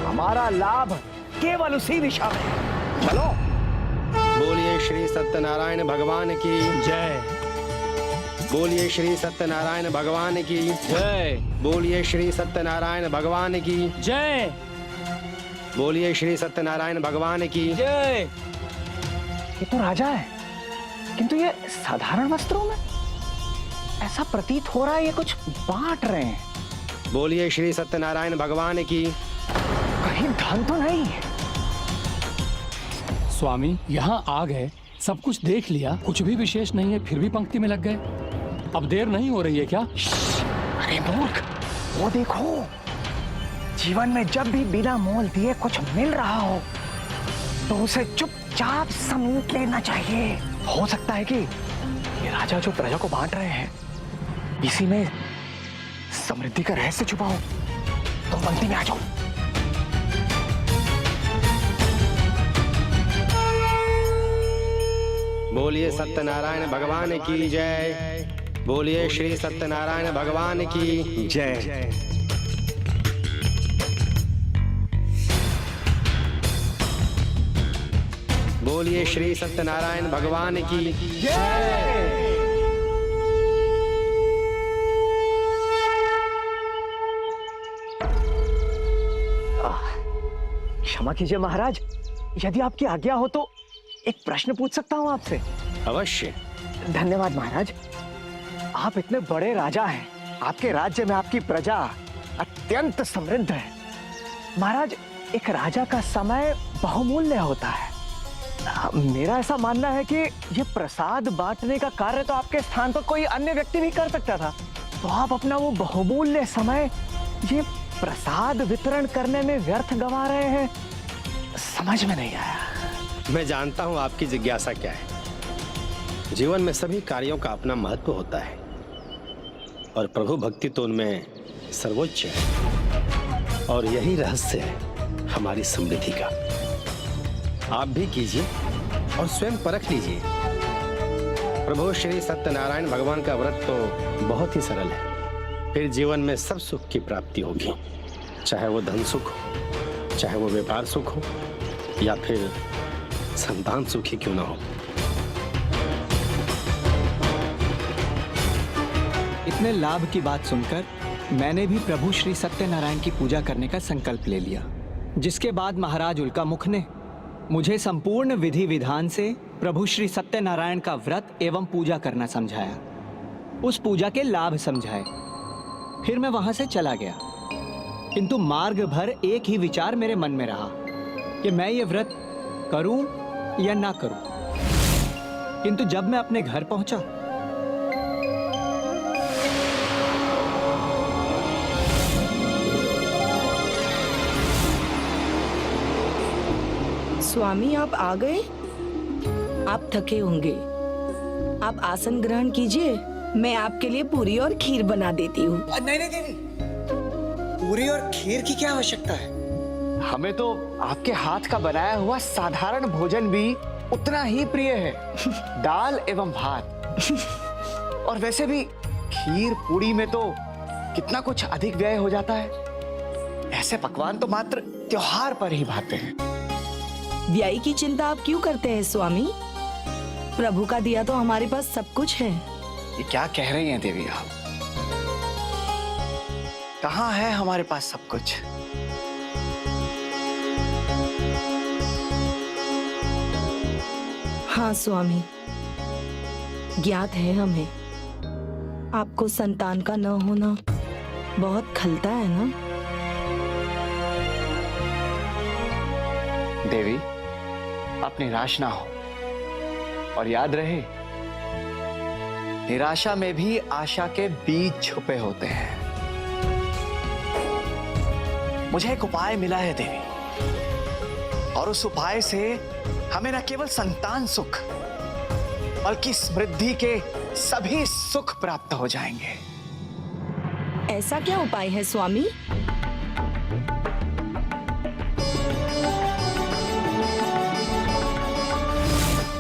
हमारा लाभ केवल उसी दिशा में। चलो। बोलिए श्री सत्यनारायण भगवान की जय। बोलिए श्री सत्यनारायण भगवान की जय। बोलिए श्री सत्यनारायण भगवान की जय। बोलिए श्री सत्यनारायण भगवान की जय। ये तो राजा है। किंतु ये साधारण वस्त्रों में? ऐसा प्रतीत हो रहा है ये कुछ बांट रहे हैं। बोलिए श्री सत्यनारायण भगवान की। कहीं धन तो नहीं? स्वामी यहाँ आ गए, सब कुछ देख लिया, कुछ भी विशेष नहीं है, फिर भी पंक्ति में लग गए। अब देर नहीं हो रही है क्या? अरे मूर्ख, वो देखो, जीवन में जब भी बिना मोल दिए कुछ मिल रहा हो तो उसे चुपचाप समेट लेना चाहिए। हो सकता है कि ये राजा जो प्रजा को बांट रहे हैं, इसी में समृद्धि का रहस्य छुपा हो। तुम पंक्ति में आ जाओ। बोलिए सत्यनारायण भगवान की जय। बोलिए श्री सत्यनारायण भगवान की जय। बोलिए श्री सत्यनारायण भगवान की जय। क्षमा कीजिए महाराज, यदि आपकी आज्ञा हो तो एक प्रश्न पूछ सकता हूं आपसे? अवश्य। धन्यवाद महाराज। आप इतने बड़े राजा हैं, आपके राज्य में आपकी प्रजा अत्यंत समृद्ध है। महाराज, एक राजा का समय बहुमूल्य होता है। मेरा ऐसा मानना है कि ये प्रसाद बांटने का कार्य तो आपके स्थान पर कोई अन्य व्यक्ति भी कर सकता था, तो आप अपना वो बहुमूल्य समय ये प्रसाद वितरण करने में व्यर्थ गंवा रहे हैं। समझ में नहीं आया। मैं जानता हूं आपकी जिज्ञासा क्या है। जीवन में सभी कार्यों का अपना महत्व होता है और प्रभु भक्ति तो उनमें सर्वोच्च है, और यही रहस्य है हमारी समृद्धि का। आप भी कीजिए और स्वयं परख लीजिए। प्रभु श्री सत्यनारायण भगवान का व्रत तो बहुत ही सरल है, फिर जीवन में सब सुख की प्राप्ति होगी, चाहे वो धन सुख हो, चाहे वो व्यापार सुख हो, या फिर संतान सुख ही क्यों ना हो। इतने लाभ की बात सुनकर मैंने भी प्रभु श्री सत्यनारायण की पूजा करने का संकल्प ले लिया, जिसके बाद महाराज उल्का मुख ने मुझे संपूर्ण विधि विधान से प्रभु श्री सत्यनारायण का व्रत एवं पूजा करना समझाया, उस पूजा के लाभ समझाए। फिर मैं वहां से चला गया, किंतु मार्ग भर एक ही विचार मेरे मन में रहा कि मैं ये व्रत करूं या ना करूं। किंतु जब मैं अपने घर पहुंचा स्वामी, आप आ गए? आप थके होंगे, आप आसन ग्रहण कीजिए, मैं आपके लिए पूरी और खीर बना देती हूँ। नहीं नहीं देवी, पूरी और खीर की क्या आवश्यकता है? हमें तो आपके हाथ का बनाया हुआ साधारण भोजन भी उतना ही प्रिय है, दाल एवं भात। और वैसे भी खीर पूरी में तो कितना कुछ अधिक व्यय हो जाता है। ऐसे पकवान तो मात्र त्योहार पर ही भाते हैं। व्यय की चिंता आप क्यों करते हैं स्वामी? प्रभु का दिया तो हमारे पास सब कुछ है। ये क्या कह रही हैं देवी आप? कहाँ है हमारे पास सब कुछ? हाँ स्वामी, ज्ञात है हमें, आपको संतान का न होना बहुत खलता है ना? देवी, आप निराश ना हो, और याद रहे, निराशा में भी आशा के बीज छुपे होते हैं। मुझे एक उपाय मिला है देवी, और उस उपाय से हमें न केवल संतान सुख बल्कि समृद्धि के सभी सुख प्राप्त हो जाएंगे। ऐसा क्या उपाय है स्वामी?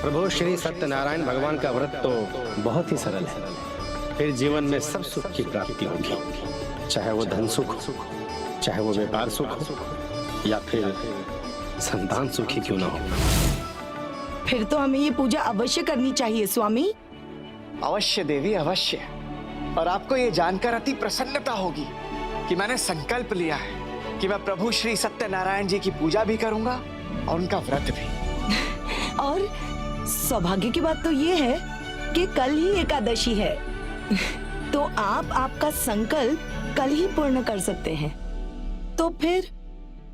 प्रभु श्री सत्यनारायण भगवान का व्रत तो बहुत ही सरल है, फिर जीवन में सब सुख की प्राप्ति होगी, चाहे वो धन सुख हो, चाहे वो व्यापार सुख हो, या फिर संतान सुख ही क्यों ना हो। फिर तो हमें ये पूजा अवश्य करनी चाहिए स्वामी। अवश्य देवी, अवश्य। और आपको ये जानकर अति प्रसन्नता होगी कि मैंने संकल्प लिया है कि मैं प्रभु श्री सत्यनारायण जी की पूजा भी करूंगा और उनका व्रत भी। और सौभाग्य की बात तो ये है कि कल ही एकादशी है, तो आप आपका संकल्प कल ही पूर्ण कर सकते हैं। तो फिर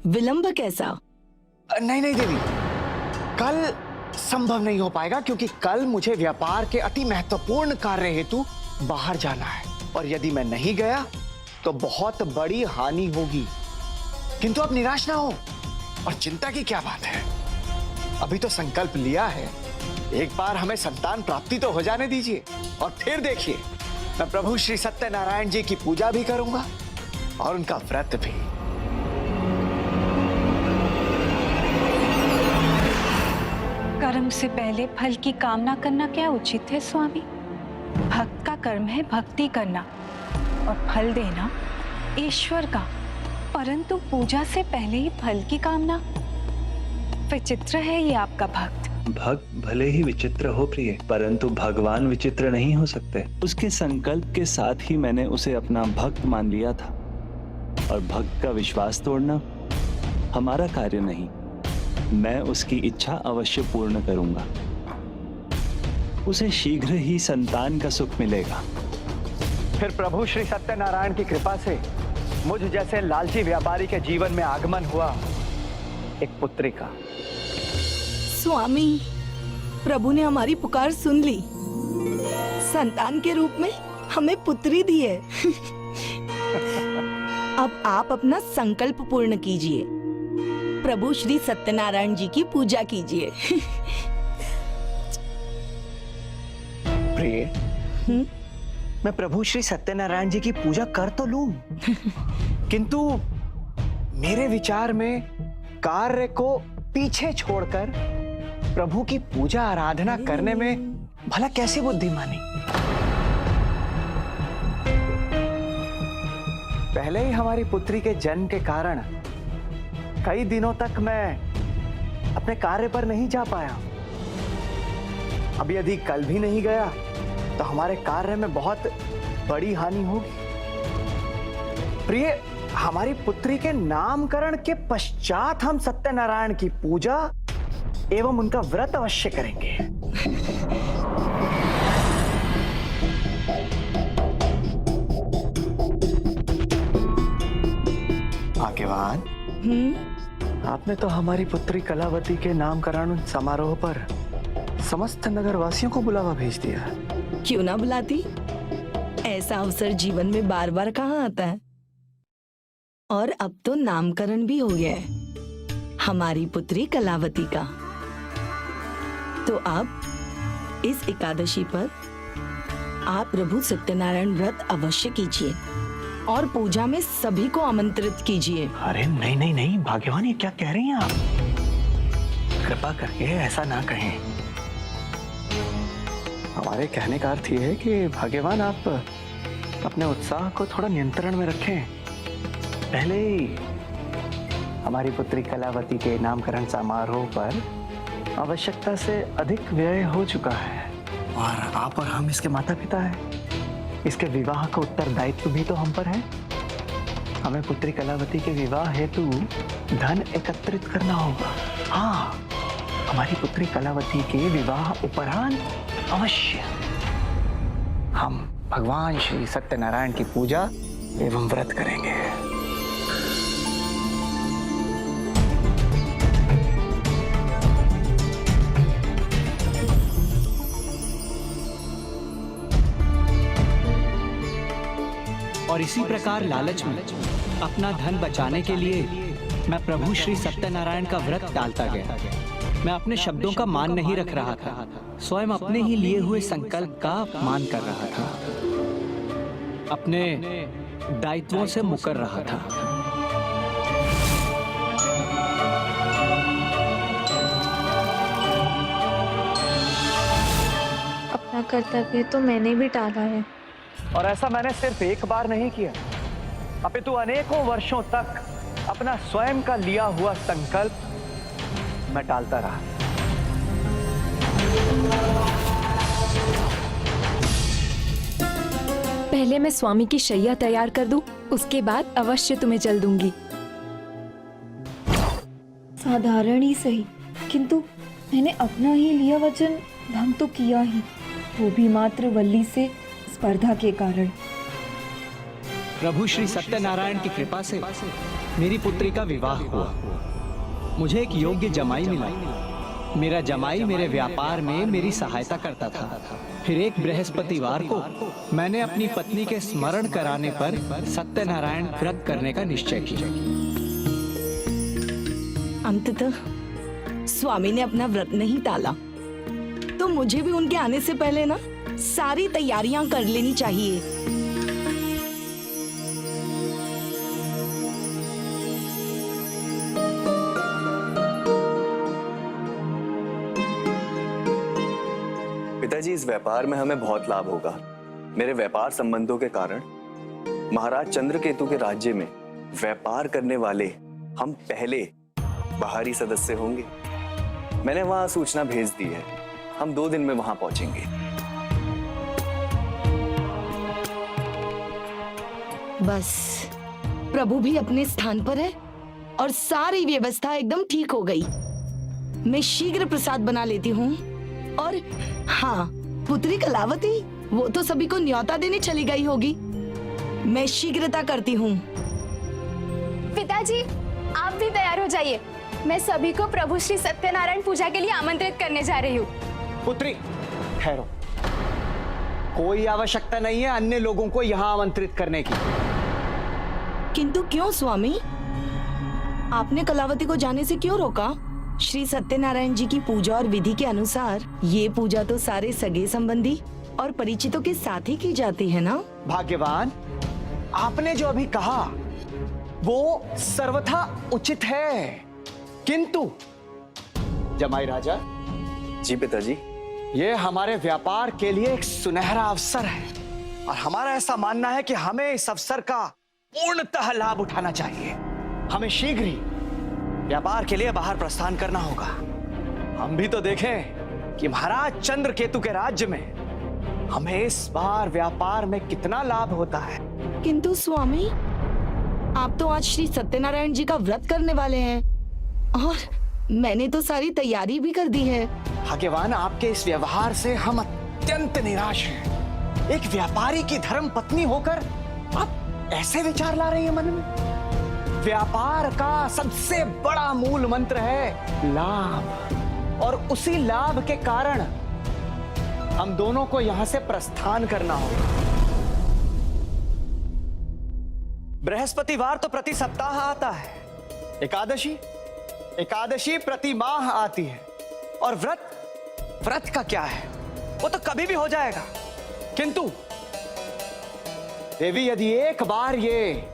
विलंब कैसा? नहीं नहीं देवी, कल संभव नहीं हो पाएगा, क्योंकि कल मुझे व्यापार के अति महत्वपूर्ण कार्य हेतु बाहर जाना है, और यदि मैं नहीं गया तो बहुत बड़ी हानि होगी। किंतु आप निराश ना हो, और चिंता की क्या बात है, अभी तो संकल्प लिया है, एक बार हमें संतान प्राप्ति तो हो जाने दीजिए, और फिर देखिए मैं प्रभु श्री सत्यनारायण जी की पूजा भी करूंगा और उनका व्रत भी। कर्म से पहले फल की कामना करना क्या उचित है स्वामी? भक्त का कर्म है भक्ति करना और फल देना ईश्वर का, परंतु पूजा से पहले ही फल की कामना, विचित्र है ये आपका भक्त। भक्त भले ही विचित्र हो प्रिय, परंतु भगवान विचित्र नहीं हो सकते। उसके संकल्प के साथ ही मैंने उसे अपना भक्त मान लिया था, और भक्त का विश्वास तोड़ना हमारा कार्य नहीं। मैं उसकी इच्छा अवश्य पूर्ण करूंगा। उसे शीघ्र ही संतान का सुख मिलेगा। फिर प्रभु श्री सत्यनारायण की कृपा से मुझ जैसे लालची व्यापारी के जीवन में आगमन हुआ एक पुत्री का। स्वामी, प्रभु ने हमारी पुकार सुन ली, संतान के रूप में हमें पुत्री दी है। अब आप अपना संकल्प पूर्ण कीजिए, प्रभु श्री सत्यनारायण जी की पूजा कीजिए। प्रिय, मैं प्रभु श्री सत्यनारायण जी की पूजा कर तो लूं, किंतु मेरे विचार में कार्य को पीछे छोड़कर प्रभु की पूजा आराधना करने में भला कैसी बुद्धिमानी। पहले ही हमारी पुत्री के जन्म के कारण कई दिनों तक मैं अपने कार्य पर नहीं जा पाया। अब यदि कल भी नहीं गया तो हमारे कार्य में बहुत बड़ी हानि होगी। प्रिय, हमारी पुत्री के नामकरण के पश्चात हम सत्यनारायण की पूजा एवं उनका व्रत अवश्य करेंगे। भाग्यवान, आपने तो हमारी पुत्री कलावती के नामकरण समारोह पर समस्त नगर वासियों को बुलावा भेज दिया। क्यों ना बुलाती, ऐसा अवसर जीवन में बार बार कहाँ आता है। और अब तो नामकरण भी हो गया है हमारी पुत्री कलावती का। तो अब इस एकादशी पर आप प्रभु सत्यनारायण व्रत अवश्य कीजिए और पूजा में सभी को आमंत्रित कीजिए। अरे नहीं नहीं नहीं भाग्यवान, ये क्या कह रही हैं आप? कृपा करके ऐसा ना कहें। हमारे कहने का अर्थ ये है कि भाग्यवान आप अपने उत्साह को थोड़ा नियंत्रण में रखें। पहले ही हमारी पुत्री कलावती के नामकरण समारोह पर आवश्यकता से अधिक व्यय हो चुका है, और आप और हम इसके माता पिता हैं। इसके विवाह का उत्तरदायित्व भी तो हम पर है। हमें पुत्री कलावती के विवाह हेतु धन एकत्रित करना होगा। हाँ, हमारी पुत्री कलावती के विवाह उपरांत अवश्य हम भगवान श्री सत्यनारायण की पूजा एवं व्रत करेंगे। और इसी प्रकार लालच में अपना धन बचाने के लिए मैं प्रभु श्री सत्यनारायण का व्रत टालता गया। मैं अपने शब्दों का मान नहीं रख रहा था, स्वयं अपने ही लिए हुए संकल्प का अपमान कर रहा था, अपने दायित्वों से मुकर रहा था। अपना कर्तव्य तो मैंने भी टाला है, और ऐसा मैंने सिर्फ एक बार नहीं किया, अपितु अनेकों वर्षों तक अपना स्वयं का लिया हुआ संकल्प मैं टालता रहा। पहले मैं स्वामी की शैया तैयार कर दूं, उसके बाद अवश्य तुम्हें जल दूंगी। साधारण ही सही, किंतु मैंने अपना ही लिया वचन भंग तो किया ही, वो भी मात्र वल्ली से स्पर्धा के कारण। प्रभु श्री सत्यनारायण की कृपा से मेरी पुत्री का विवाह हुआ। मुझे एक योग्य जमाई मिला। मेरा जमाई मेरे व्यापार में मेरी सहायता करता था। फिर एक बृहस्पतिवार को मैंने अपनी पत्नी के स्मरण कराने पर सत्यनारायण व्रत करने का निश्चय किया। अंततः स्वामी ने अपना व्रत नहीं टाला, तो मुझे भी उनके आने से पहले ना सारी तैयारियां कर लेनी चाहिए। पिताजी, इस व्यापार में हमें बहुत लाभ होगा। मेरे व्यापार संबंधों के कारण महाराज चंद्रकेतु के राज्य में व्यापार करने वाले हम पहले बाहरी सदस्य होंगे। मैंने वहां सूचना भेज दी है, हम 2 दिन में वहां पहुंचेंगे। बस प्रभु भी अपने स्थान पर है और सारी व्यवस्था एकदम ठीक हो गई। मैं शीघ्र प्रसाद बना लेती हूँ। और हाँ, पुत्री कलावती, वो तो सभी को न्योता देने चली गई होगी। मैं शीघ्रता करती हूँ। पिताजी, आप भी तैयार हो जाइए। मैं सभी को प्रभु श्री सत्यनारायण पूजा के लिए आमंत्रित करने जा रही हूँ। पुत्री, ठहरो। कोई आवश्यकता नहीं है अन्य लोगों को यहाँ आमंत्रित करने की। किंतु क्यों स्वामी? आपने कलावती को जाने से क्यों रोका? श्री सत्यनारायण जी की पूजा और विधि के अनुसार ये पूजा तो सारे सगे संबंधी और परिचितों के साथ ही की जाती है ना? भाग्यवान, आपने जो अभी कहा वो सर्वथा उचित है, किंतु जमाई राजा। जी पिताजी। ये हमारे व्यापार के लिए एक सुनहरा अवसर है और हमारा ऐसा मानना है कि हमें इस अवसर का पूर्णतः लाभ उठाना चाहिए। हमें शीघ्र ही व्यापार के लिए बाहर प्रस्थान करना होगा। हम भी तो देखें कि महाराज चंद्रकेतु के राज्य में हमें इस बार व्यापार में कितना लाभ होता है। किंतु स्वामी, आप तो आज श्री सत्यनारायण जी का व्रत करने वाले हैं और मैंने तो सारी तैयारी भी कर दी है। भाग्यवान, आपके इस व्यवहार से हम अत्यंत निराश हैं। एक व्यापारी की धर्म पत्नी होकर आप ऐसे विचार ला रही हैं मन में। व्यापार का सबसे बड़ा मूल मंत्र है लाभ, और उसी लाभ के कारण हम दोनों को यहां से प्रस्थान करना होगा। बृहस्पतिवार तो प्रति सप्ताह आता है, एकादशी प्रति माह आती है, और व्रत का क्या है, वो तो कभी भी हो जाएगा। किंतु देवी, यदि एक बार ये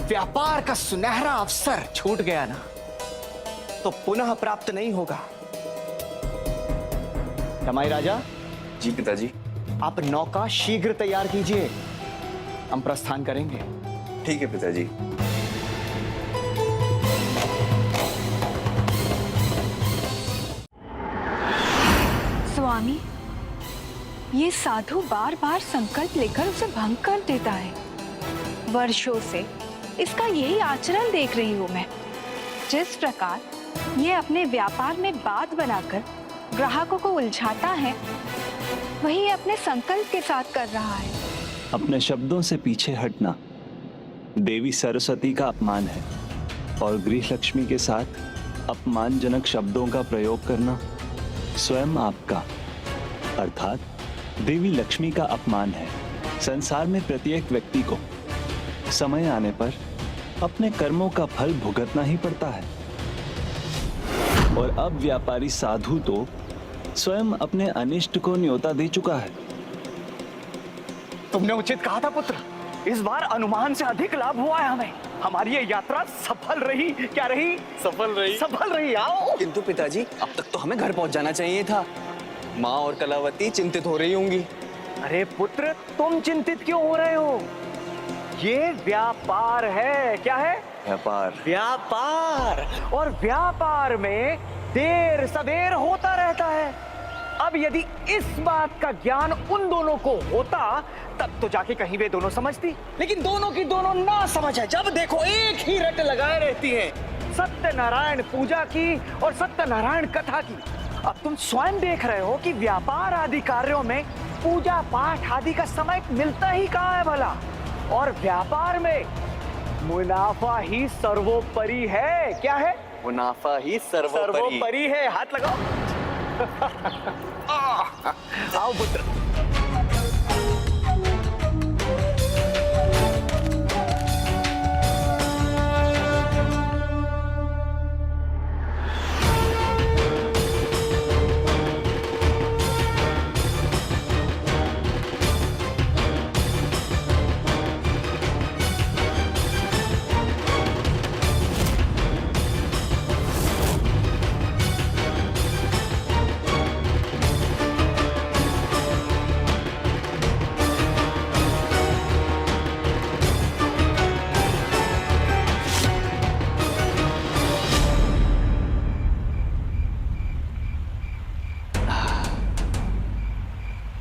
व्यापार का सुनहरा अवसर छूट गया ना, तो पुनः प्राप्त नहीं होगा। जमाई राजा। जी पिताजी। आप नौका शीघ्र तैयार कीजिए, हम प्रस्थान करेंगे। ठीक है पिताजी। स्वामी, ये साधु बार बार संकल्प लेकर उसे भंग कर देता है। वर्षों से इसका यही आचरण देख रही हूँ मैं। जिस प्रकार ये अपने व्यापार में बात बनाकर ग्राहकों को उलझाता है, वही अपने संकल्प के साथ कर रहा है। अपने शब्दों से पीछे हटना देवी सरस्वती का अपमान है, और गृह लक्ष्मी के साथ अपमानजनक शब्दों का प्रयोग करना स्वयं आपका अर्थात देवी लक्ष्मी का अपमान है। संसार में प्रत्येक व्यक्ति को समय आने पर अपने कर्मों का फल भुगतना ही पड़ता है, और अब व्यापारी साधु तो स्वयं अपने अनिष्ट को न्योता दे चुका है। तुमने उचित कहा था पुत्र, इस बार अनुमान से अधिक लाभ हुआ है हमें। हमारी ये यात्रा सफल रही। क्या रही? सफल रही। आओ। किंतु पिताजी, अब तक तो हमें घर पहुंच जाना चाहिए था। माँ और कलावती चिंतित हो रही होंगी। अरे पुत्र, तुम चिंतित क्यों हो रहे हो? ये व्यापार है। क्या है? व्यापार। और व्यापार में देर सवेर होता रहता है। अब यदि इस बात का ज्ञान उन दोनों को होता, तब तो जाके कहीं वे दोनों समझती, लेकिन दोनों की दोनों ना समझ है। जब देखो एक ही रट लगाए रहती है, सत्यनारायण पूजा की और सत्यनारायण कथा की। अब तुम स्वयं देख रहे हो कि व्यापार आदि कार्यों में पूजा पाठ आदि का समय मिलता ही कहाँ है भला। और व्यापार में मुनाफा ही सर्वोपरि है। क्या है? मुनाफा ही सर्वोपरि है। हाथ लगाओ। आओ पुत्र।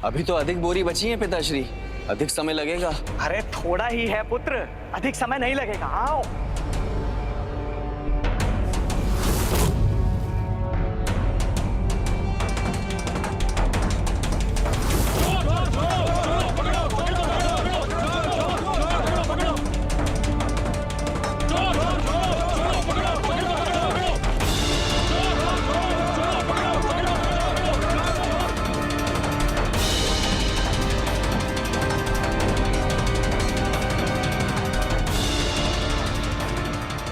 अभी तो अधिक बोरी बची है पिताश्री, अधिक समय लगेगा। अरे थोड़ा ही है पुत्र, अधिक समय नहीं लगेगा। आओ।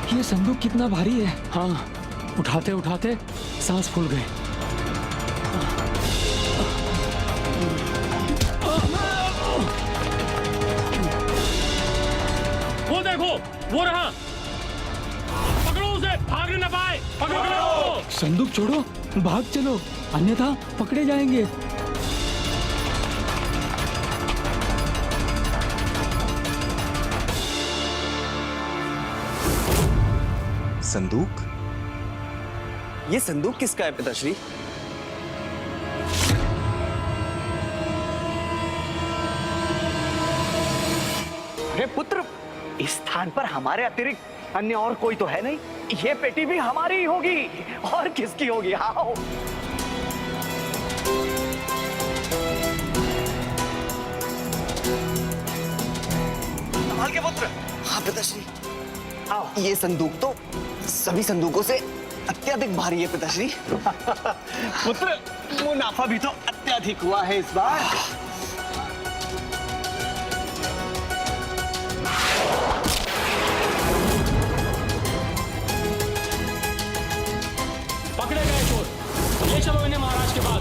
ये संदूक कितना भारी है। हाँ, उठाते उठाते सांस फूल गए। वो देखो, वो रहा। पकड़ो उसे, भागने न पाए। पकड़ो। संदूक छोड़ो, भाग चलो, अन्यथा पकड़े जाएंगे। संदूक? ये संदूक किसका है पिताश्री? अरे पुत्र, इस स्थान पर हमारे अतिरिक्त अन्य और कोई तो है नहीं। ये पेटी भी हमारी ही होगी, और किसकी होगी? आओ। संभाल के पुत्र। हाँ पिताश्री। आओ। ये संदूक तो सभी संदूकों से अत्यधिक भारी है पिताश्री। पुत्र, मुनाफा भी तो अत्यधिक हुआ है इस बार। पकड़े गए चोर। ये चलो इन्हें महाराज के पास।